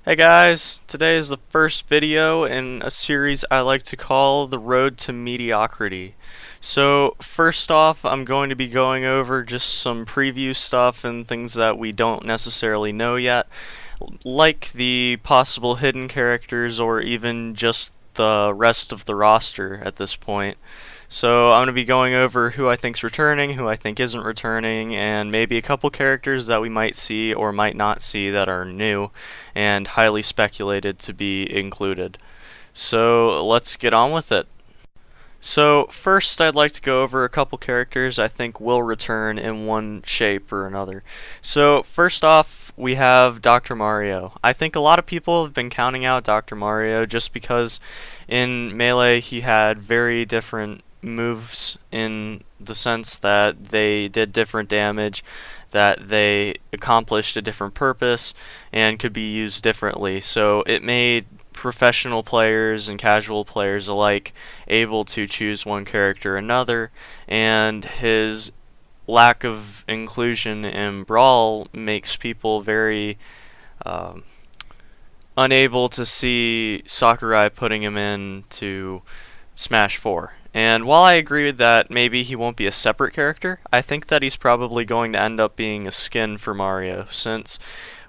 Hey guys, today is the first video in a series I like to call The Road to Mediocrity. So first off, I'm going to be going over just some preview stuff and things that we don't necessarily know yet, like the possible hidden characters or even just the rest of the roster at this point. So I'm going to be going over who I think's returning, who I think isn't returning, and maybe a couple characters that we might see or might not see that are new and highly speculated to be included. So let's get on with it. So first I'd like to go over a couple characters I think will return in one shape or another. So first off, we have Dr. Mario. I think a lot of people have been counting out Dr. Mario just because in Melee he had very different moves in the sense that they did different damage, that they accomplished a different purpose, and could be used differently. So it made professional players and casual players alike able to choose one character or another, and his lack of inclusion in Brawl makes people very um, unable to see Sakurai putting him into Smash 4. And while I agree with that maybe he won't be a separate character, I think that he's probably going to end up being a skin for Mario, since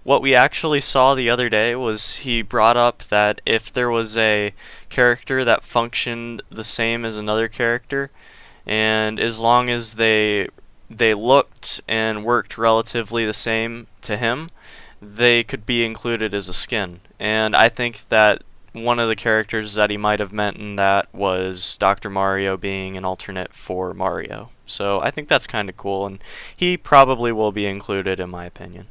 what we actually saw the other day was he brought up that if there was a character that functioned the same as another character, and as long as they looked and worked relatively the same to him, they could be included as a skin. And I think that one of the characters that he might have meant in that was Dr. Mario being an alternate for Mario. So I think that's kind of cool, and he probably will be included in my opinion.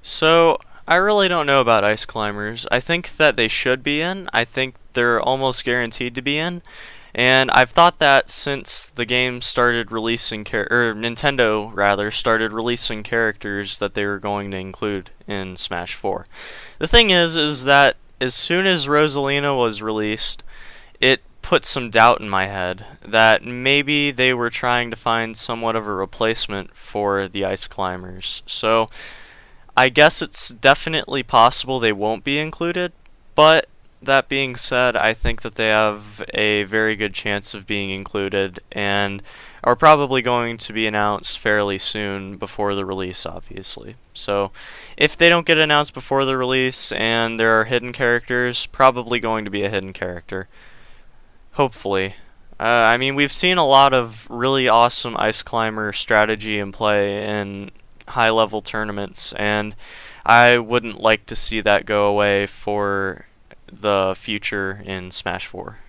So, I really don't know about Ice Climbers. I think that they should be in. I think they're almost guaranteed to be in. And I've thought that since the game started releasing Nintendo rather started releasing characters that they were going to include in Smash 4. The thing is that as soon as Rosalina was released, it put some doubt in my head that maybe they were trying to find somewhat of a replacement for the Ice Climbers. So I guess it's definitely possible they won't be included, but that being said, I think that they have a very good chance of being included and are probably going to be announced fairly soon before the release, obviously. So, if they don't get announced before the release and there are hidden characters, probably going to be a hidden character. Hopefully. I mean, we've seen a lot of really awesome Ice Climber strategy and play in high level tournaments, and I wouldn't like to see that go away for the future in Smash 4.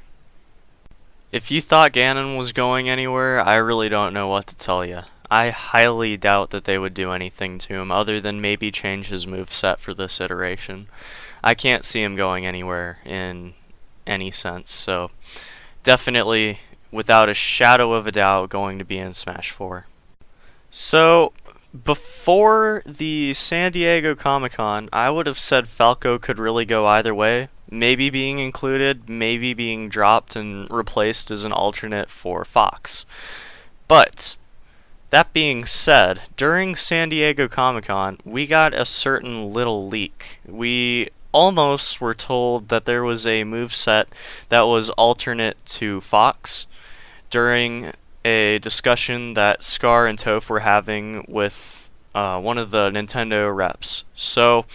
If you thought Ganon was going anywhere, I really don't know what to tell you. I highly doubt that they would do anything to him other than maybe change his moveset for this iteration. I can't see him going anywhere in any sense, so definitely, without a shadow of a doubt, going to be in Smash 4. So, before the San Diego Comic-Con, I would have said Falco could really go either way. Maybe being included, maybe being dropped and replaced as an alternate for Fox. But, that being said, during San Diego Comic-Con, we got a certain little leak. We almost were told that there was a moveset that was alternate to Fox during a discussion that Scar and Toph were having with one of the Nintendo reps. So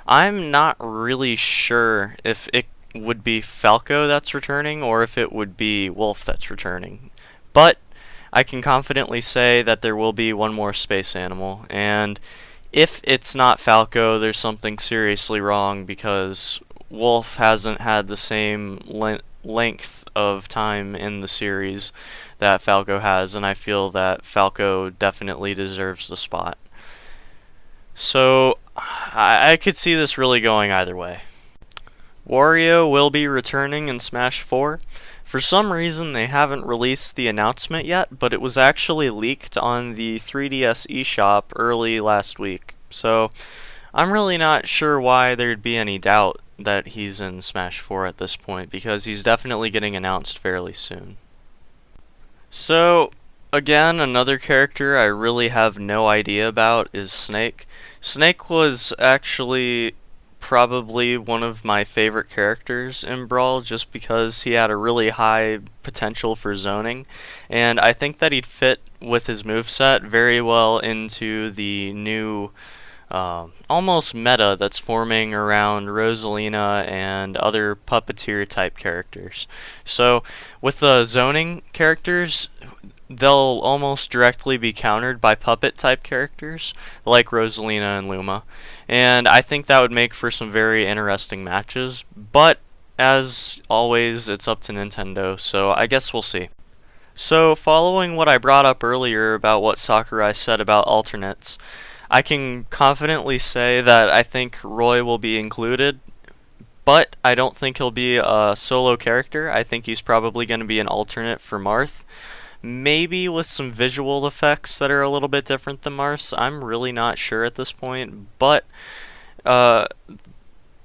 I'm not really sure if it would be Falco that's returning or if it would be Wolf that's returning. But I can confidently say that there will be one more space animal, and if it's not Falco, there's something seriously wrong because Wolf hasn't had the same length of time in the series that Falco has, and I feel that Falco definitely deserves the spot. So, I could see this really going either way. Wario will be returning in Smash 4. For some reason, they haven't released the announcement yet, but it was actually leaked on the 3DS eShop early last week. So, I'm really not sure why there'd be any doubt that he's in Smash 4 at this point, because he's definitely getting announced fairly soon. So, again, another character I really have no idea about is Snake. Snake was actually probably one of my favorite characters in Brawl just because he had a really high potential for zoning, and I think that he'd fit with his moveset very well into the new almost meta that's forming around Rosalina and other puppeteer type characters. So with the zoning characters, they'll almost directly be countered by puppet type characters like Rosalina and Luma, and I think that would make for some very interesting matches, but as always it's up to Nintendo, so I guess we'll see. So following what I brought up earlier about what Sakurai said about alternates, I can confidently say that I think Roy will be included, but I don't think he'll be a solo character. I think he's probably going to be an alternate for Marth. Maybe with some visual effects that are a little bit different than Marth's. I'm really not sure at this point, but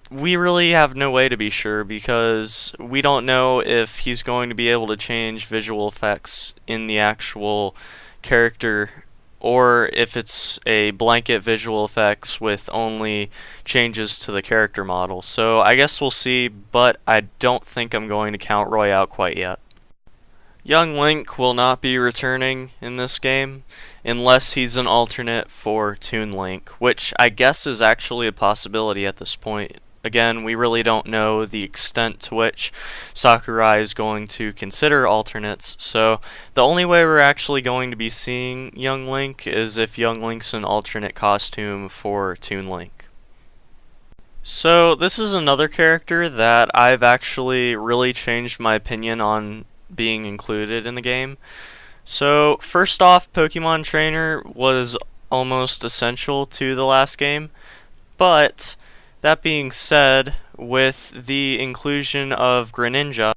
we really have no way to be sure because we don't know if he's going to be able to change visual effects in the actual character or if it's a blanket visual effects with only changes to the character model. So I guess we'll see, but I don't think I'm going to count Roy out quite yet. Young Link will not be returning in this game unless he's an alternate for Toon Link, which I guess is actually a possibility at this point. Again, we really don't know the extent to which Sakurai is going to consider alternates, so the only way we're actually going to be seeing Young Link is if Young Link's an alternate costume for Toon Link. So this is another character that I've actually really changed my opinion on being included in the game. So first off, Pokemon Trainer was almost essential to the last game, but that being said, with the inclusion of Greninja,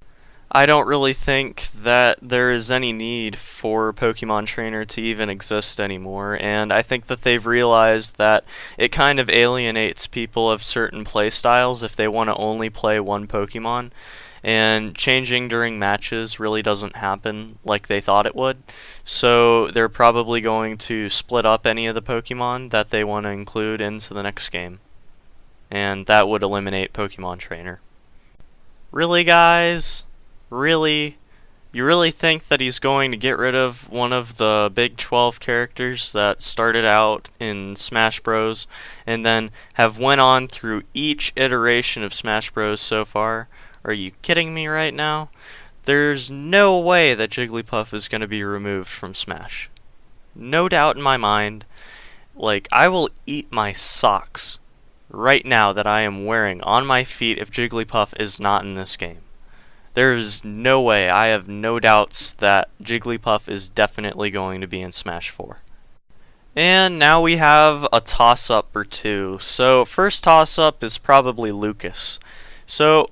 I don't really think that there is any need for Pokemon Trainer to even exist anymore, and I think that they've realized that it kind of alienates people of certain playstyles if they want to only play one Pokemon, and changing during matches really doesn't happen like they thought it would, so they're probably going to split up any of the Pokemon that they want to include into the next game. And that would eliminate Pokemon Trainer. Really, guys? Really? You really think that he's going to get rid of one of the big 12 characters that started out in Smash Bros. And then have went on through each iteration of Smash Bros. So far? Are you kidding me right now? There's no way that Jigglypuff is going to be removed from Smash. No doubt in my mind. Like, I will eat my socks right now that I am wearing on my feet if Jigglypuff is not in this game. There is no way. I have no doubts that Jigglypuff is definitely going to be in Smash 4. And now we have a toss-up or two. So first toss-up is probably Lucas. So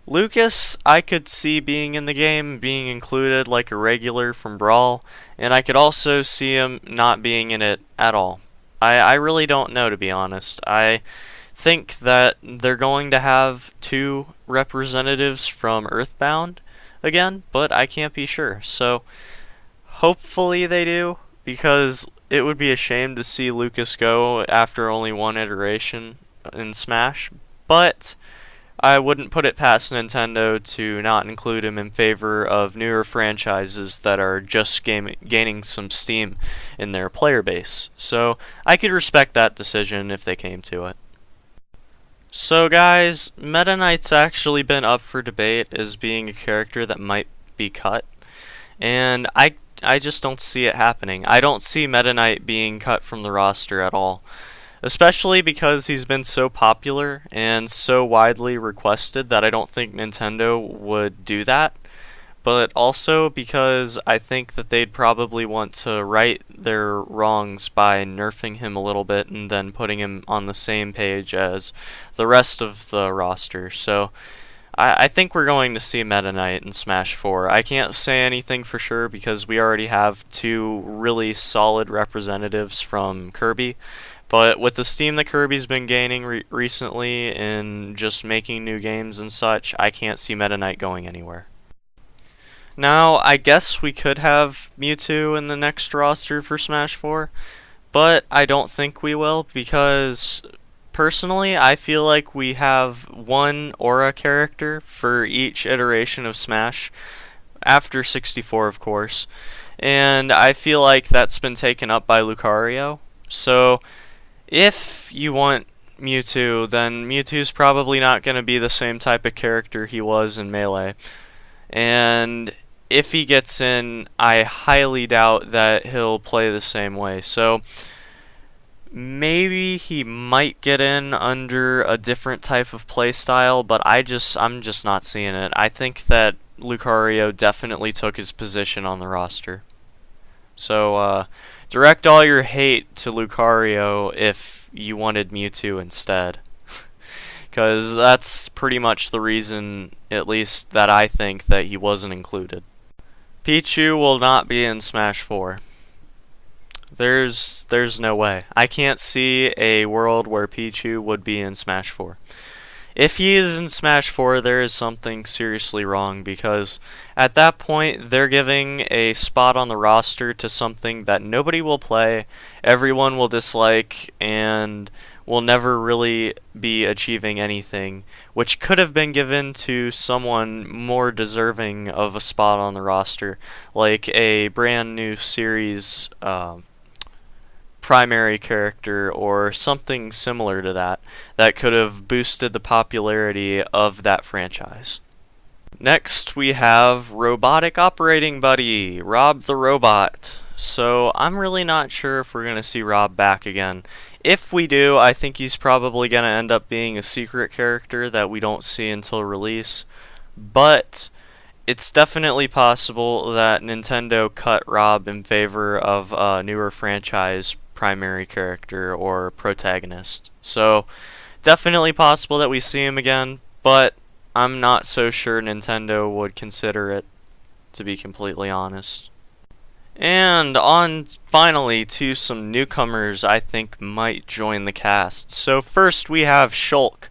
Lucas I could see being in the game, being included like a regular from Brawl, and I could also see him not being in it at all. I really don't know, to be honest. I think that they're going to have 2 representatives from Earthbound again, but I can't be sure. So hopefully they do, because it would be a shame to see Lucas go after only one iteration in Smash, but I wouldn't put it past Nintendo to not include him in favor of newer franchises that are just gaining some steam in their player base. So I could respect that decision if they came to it. So guys, Meta Knight's actually been up for debate as being a character that might be cut, and I just don't see it happening. I don't see Meta Knight being cut from the roster at all, especially because he's been so popular and so widely requested that I don't think Nintendo would do that, but also because I think that they'd probably want to right their wrongs by nerfing him a little bit and then putting him on the same page as the rest of the roster. So I think we're going to see Meta Knight in Smash 4. I can't say anything for sure because we already have 2 really solid representatives from Kirby, but with the steam that Kirby's been gaining recently in just making new games and such, I can't see Meta Knight going anywhere. Now, I guess we could have Mewtwo in the next roster for Smash 4, but I don't think we will because Personally, I feel like we have one aura character for each iteration of Smash, after 64 of course, and I feel like that's been taken up by Lucario. So if you want Mewtwo, then Mewtwo's probably not going to be the same type of character he was in Melee. And if he gets in, I highly doubt that he'll play the same way. So maybe he might get in under a different type of play style, but I'm just not seeing it. I think that Lucario definitely took his position on the roster. So direct all your hate to Lucario if you wanted Mewtwo instead. Because that's pretty much the reason, at least that I think, that he wasn't included. Pichu will not be in Smash 4. There's no way. I can't see a world where Pichu would be in Smash 4. If he is in Smash 4, there is something seriously wrong, because at that point, they're giving a spot on the roster to something that nobody will play, everyone will dislike, and will never really be achieving anything, which could have been given to someone more deserving of a spot on the roster, like a brand new series primary character or something similar to that could have boosted the popularity of that franchise. Next we have Robotic Operating Buddy, Rob the Robot. So I'm really not sure if we're going to see Rob back again. If we do, I think he's probably going to end up being a secret character that we don't see until release, but it's definitely possible that Nintendo cut Rob in favor of a newer franchise primary character or protagonist. So definitely possible that we see him again, but I'm not so sure Nintendo would consider it, to be completely honest. And on finally to some newcomers I think might join the cast. So first we have Shulk.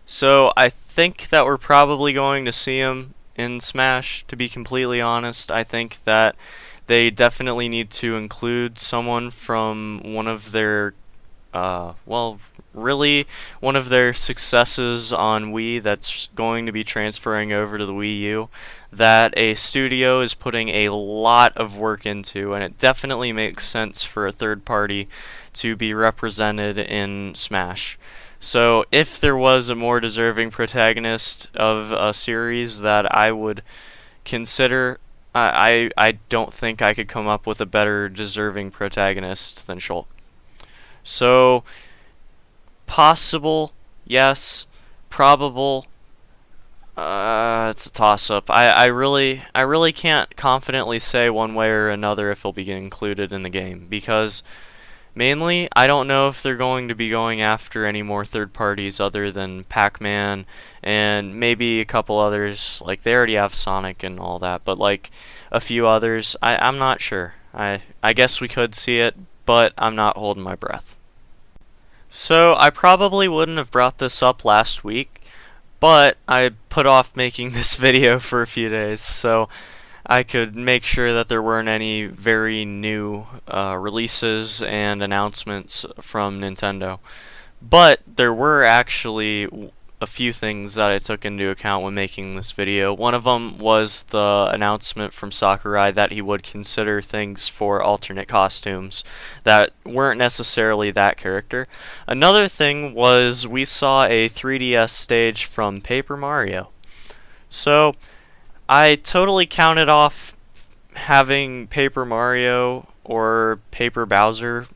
So I think that we're probably going to see him in Smash, to be completely honest. I think that they definitely need to include someone from one of their, really one of their successes on Wii that's going to be transferring over to the Wii U, that a studio is putting a lot of work into, and it definitely makes sense for a third party to be represented in Smash. So if there was a more deserving protagonist of a series that I would consider, I don't think I could come up with a better deserving protagonist than Shulk. So possible, yes. Probable, it's a toss-up. I really can't confidently say one way or another if he'll be included in the game, because mainly, I don't know if they're going to be going after any more third parties other than Pac-Man and maybe a couple others. Like, they already have Sonic and all that, but like a few others, I'm not sure. I guess we could see it, but I'm not holding my breath. So I probably wouldn't have brought this up last week, but I put off making this video for a few days, so I could make sure that there weren't any very new releases and announcements from Nintendo. But there were actually a few things that I took into account when making this video. One of them was the announcement from Sakurai that he would consider things for alternate costumes that weren't necessarily that character. Another thing was we saw a 3DS stage from Paper Mario. So I totally counted off having Paper Mario or Paper Bowser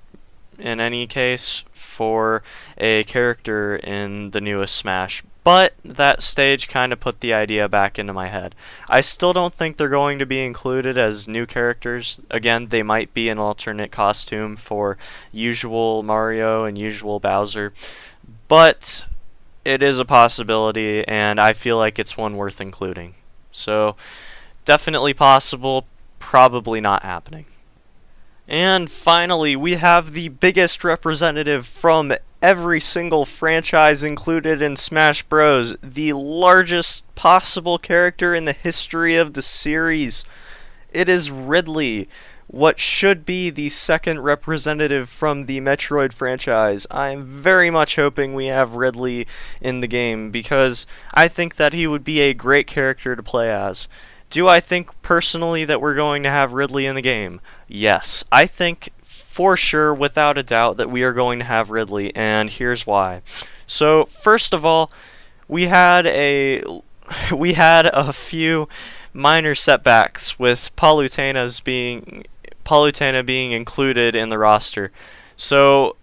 in any case for a character in the newest Smash, but that stage kind of put the idea back into my head. I still don't think they're going to be included as new characters. Again, they might be an alternate costume for usual Mario and usual Bowser, but it is a possibility, and I feel like it's one worth including. So, definitely possible, probably not happening. And finally, we have the biggest representative from every single franchise included in Smash Bros. The largest possible character in the history of the series. It is Ridley. what should be the second representative from the Metroid franchise. I'm very much hoping we have Ridley in the game because I think that he would be a great character to play as. Do I think personally that we're going to have Ridley in the game? Yes. I think for sure, without a doubt, that we are going to have Ridley, and here's why. So, first of all, we had a few minor setbacks with Palutena being included in the roster. So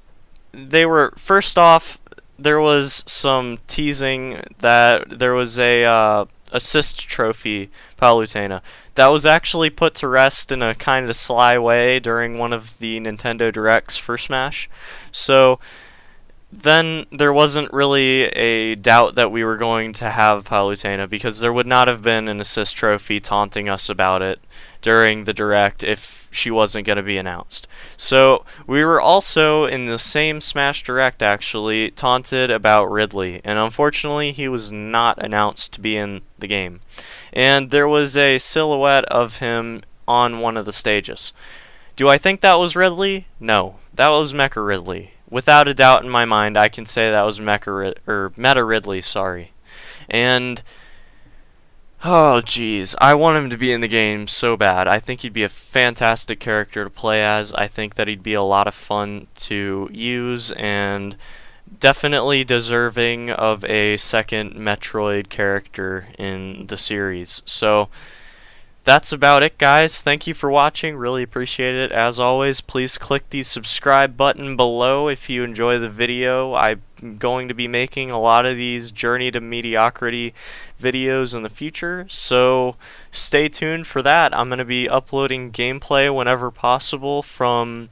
they were, first off, there was some teasing that there was a assist trophy Palutena that was actually put to rest in a kind of sly way during one of the Nintendo Directs for Smash. So then there wasn't really a doubt that we were going to have Palutena because there would not have been an assist trophy taunting us about it during the Direct if she wasn't going to be announced. So we were also in the same Smash Direct actually taunted about Ridley, and unfortunately he was not announced to be in the game. And there was a silhouette of him on one of the stages. Do I think that was Ridley? No, that was Mecha Ridley. Without a doubt in my mind, I can say that was Meta Ridley, sorry. And oh jeez, I want him to be in the game so bad. I think he'd be a fantastic character to play as. I think that he'd be a lot of fun to use and definitely deserving of a second Metroid character in the series. So that's about it, guys. Thank you for watching. Really appreciate it. As always, please click the subscribe button below if you enjoy the video. I'm going to be making a lot of these Journey to Mediocrity videos in the future, so stay tuned for that. I'm going to be uploading gameplay whenever possible from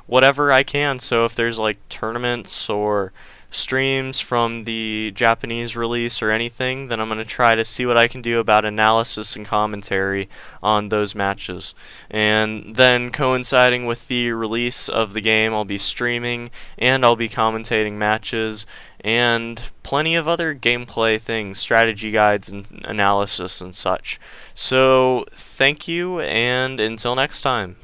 whatever I can. So if there's like tournaments or streams from the Japanese release or anything, then I'm going to try to see what I can do about analysis and commentary on those matches. And then coinciding with the release of the game, I'll be streaming and I'll be commentating matches and plenty of other gameplay things, strategy guides and analysis and such. So thank you, and until next time.